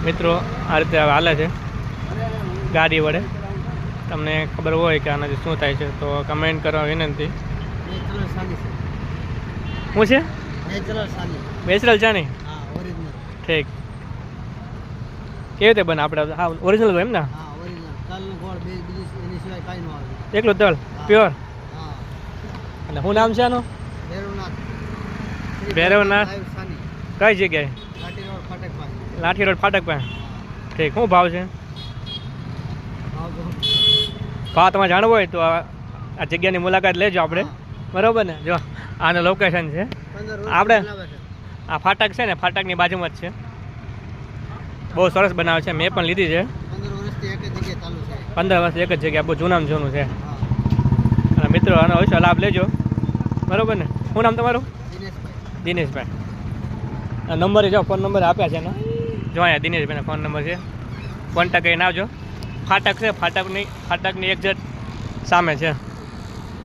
મિત્રો આ રીતે હાલે છે ગાડી વડે. તમને ખબર હોય કે આનાથી શું થાય છે તો કમેન્ટ કરવા વિનંતી. શું છે નેચરલ ચાની? ઠીક. કેવી રીતે બને આપણે? હા ઓરિજિનલ હોય એમ ને? એકલું તલ પ્યોર. એટલે શું નામ છે આનું? ભૈરવનાથ. કઈ જગ્યાએ? લાઠી રોડ ફાટક પાસે. ઠીક. શું ભાવ છે? ભાવ તમારે જાણવો હોય તો આ જગ્યાની મુલાકાત લેજો આપણે, બરાબર ને? જો આનું લોકેશન છે આપણે આ ફાટક છે ને, ફાટકની બાજુમાં જ છે. બહુ સરસ બનાવે છે, મેં પણ લીધી છે. 15 વર્ષ એક જ જગ્યા, બહુ જૂનામાં જૂનું છે. અને મિત્રો આનો અવશ્ય લાભ લેજો, બરાબર ને? શું નામ તમારું? દિનેશભાઈ. નંબર જો ફોન નંબર આપ્યા છે ને, જો અહીંયા દિનેશભાઈનો ફોન નંબર છે. કોન્ટેક્ટ કરીને આવજો. ફાટક છે, ફાટકની એક્ઝેક્ટ સામે છે.